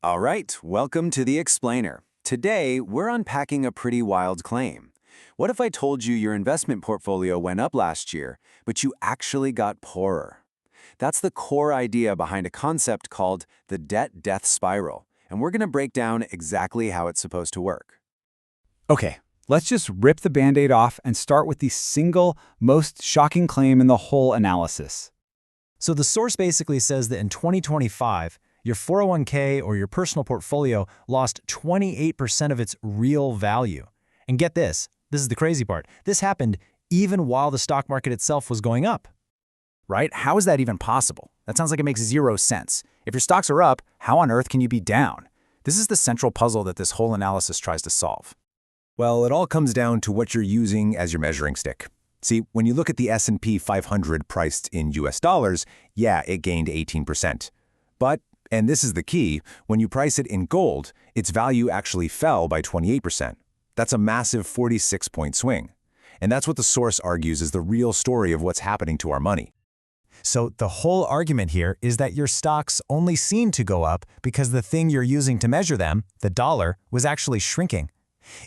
All right, welcome to the Explainer. Today, we're unpacking a pretty wild claim. What if I told you your investment portfolio went up last year, but you actually got poorer? That's the core idea behind a concept called the debt-death spiral, and we're going to break down exactly how it's supposed to work. Okay, let's just rip the Band-Aid off and start with the single most shocking claim in the whole analysis. So the source basically says that in 2025, your 401k or your personal portfolio lost 28% of its real value. And get this is the crazy part. This happened even while the stock market itself was going up. Right? How is that even possible? That sounds like it makes zero sense. If your stocks are up, how on earth can you be down? This is the central puzzle that this whole analysis tries to solve. Well, it all comes down to what you're using as your measuring stick. See, when you look at the S&P 500 priced in US dollars, yeah, it gained 18%. But, and this is the key, when you price it in gold, its value actually fell by 28%. That's a massive 46-point swing. And that's what the source argues is the real story of what's happening to our money. So the whole argument here is that your stocks only seem to go up because the thing you're using to measure them, the dollar, was actually shrinking.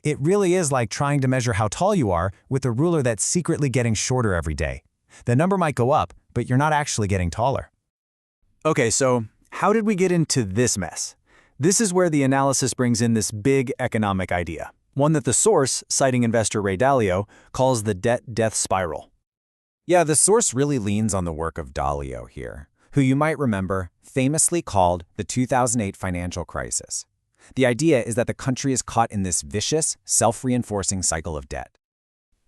It really is like trying to measure how tall you are with a ruler that's secretly getting shorter every day. The number might go up, but you're not actually getting taller. Okay, so how did we get into this mess? This is where the analysis brings in this big economic idea, one that the source, citing investor Ray Dalio, calls the debt-death spiral. Yeah, the source really leans on the work of Dalio here, who you might remember famously called the 2008 financial crisis. The idea is that the country is caught in this vicious, self-reinforcing cycle of debt.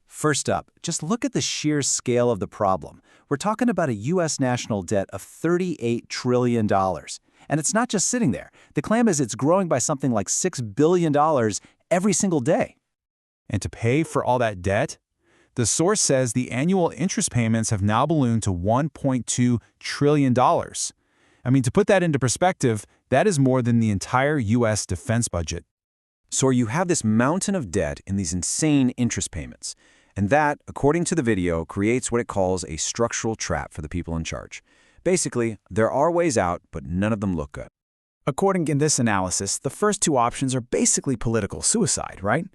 First up, just look at the sheer scale of the problem. We're talking about a U.S. national debt of $38 trillion. And it's not just sitting there. The claim is it's growing by something like $6 billion every single day. And to pay for all that debt, the source says the annual interest payments have now ballooned to $1.2 trillion. I mean, to put that into perspective, that is more than the entire U.S. defense budget. So you have this mountain of debt and these insane interest payments. And that, according to the video, creates what it calls a structural trap for the people in charge. Basically, there are ways out, but none of them look good. According in this analysis, the first two options are basically political suicide, right?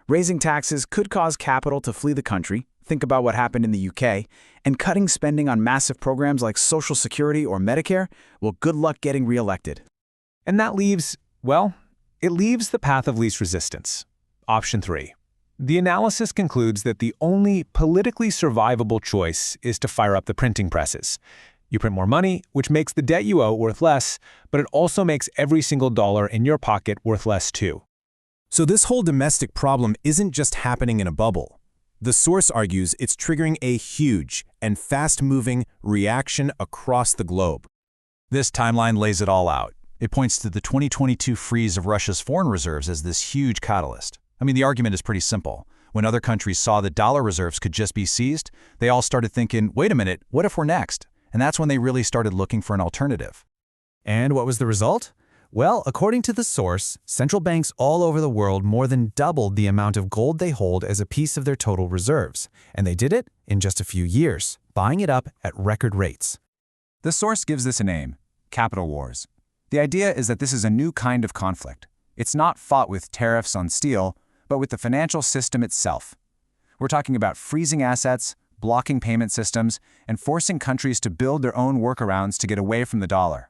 Raising taxes could cause capital to flee the country, think about what happened in the UK, and cutting spending on massive programs like Social Security or Medicare, well, good luck getting reelected. And that leaves, well, it leaves the path of least resistance. Option 3. The analysis concludes that the only politically survivable choice is to fire up the printing presses. You print more money, which makes the debt you owe worth less, but it also makes every single dollar in your pocket worth less too. So this whole domestic problem isn't just happening in a bubble. The source argues it's triggering a huge and fast-moving reaction across the globe. This timeline lays it all out. It points to the 2022 freeze of Russia's foreign reserves as this huge catalyst. I mean, the argument is pretty simple. When other countries saw that dollar reserves could just be seized, they all started thinking, wait a minute, what if we're next? And that's when they really started looking for an alternative. And what was the result? Well, according to the source, central banks all over the world more than doubled the amount of gold they hold as a piece of their total reserves. And they did it in just a few years, buying it up at record rates. The source gives this a name, capital wars. The idea is that this is a new kind of conflict. It's not fought with tariffs on steel, but with the financial system itself. We're talking about freezing assets, blocking payment systems, and forcing countries to build their own workarounds to get away from the dollar.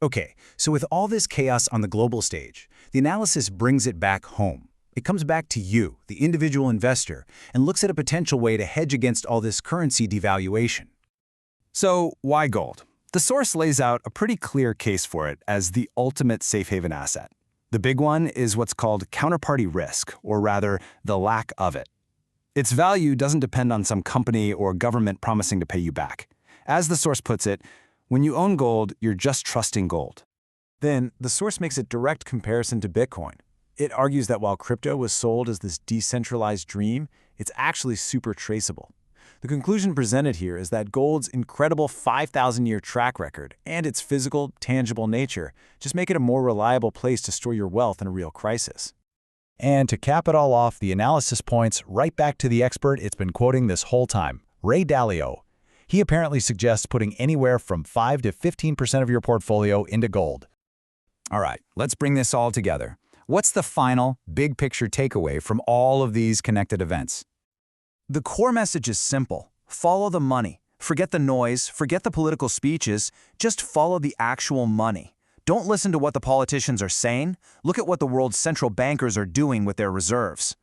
Okay, so with all this chaos on the global stage, the analysis brings it back home. It comes back to you, the individual investor, and looks at a potential way to hedge against all this currency devaluation. So why gold? The source lays out a pretty clear case for it as the ultimate safe haven asset. The big one is what's called counterparty risk, or rather, the lack of it. Its value doesn't depend on some company or government promising to pay you back. As the source puts it, when you own gold, you're just trusting gold. Then, the source makes a direct comparison to Bitcoin. It argues that while crypto was sold as this decentralized dream, it's actually super traceable. The conclusion presented here is that gold's incredible 5,000-year track record and its physical, tangible nature just make it a more reliable place to store your wealth in a real crisis. And to cap it all off, the analysis points right back to the expert it's been quoting this whole time, Ray Dalio. He apparently suggests putting anywhere from 5 to 15% of your portfolio into gold. All right, let's bring this all together. What's the final, big-picture takeaway from all of these connected events? The core message is simple. Follow the money. Forget the noise, forget the political speeches, just follow the actual money. Don't listen to what the politicians are saying. Look at what the world's central bankers are doing with their reserves.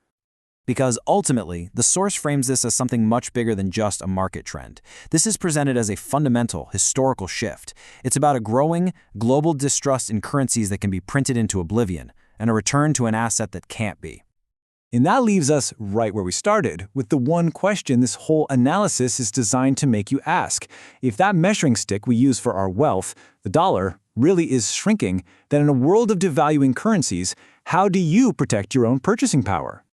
Because ultimately, the source frames this as something much bigger than just a market trend. This is presented as a fundamental, historical shift. It's about a growing, global distrust in currencies that can be printed into oblivion, and a return to an asset that can't be. And that leaves us right where we started, with the one question this whole analysis is designed to make you ask. If that measuring stick we use for our wealth, the dollar, really is shrinking, then in a world of devaluing currencies, how do you protect your own purchasing power?